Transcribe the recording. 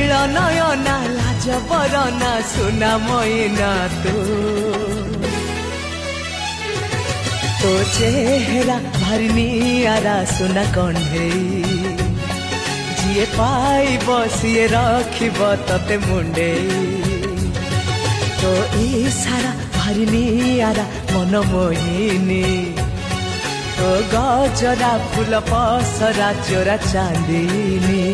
নীল নয়না লাজ বরনা সোনা ময়না তো চেহারা ভারি নিয়ারা সোনা কণ্ঢেই যিয়ে পাইব সিয়ে রখিব ততে মুন্ডেই তো ইশারা ভারি নিয়ারা মন মোহিনী তো গজরা ফুল পসরা চোরা চাঁদিনী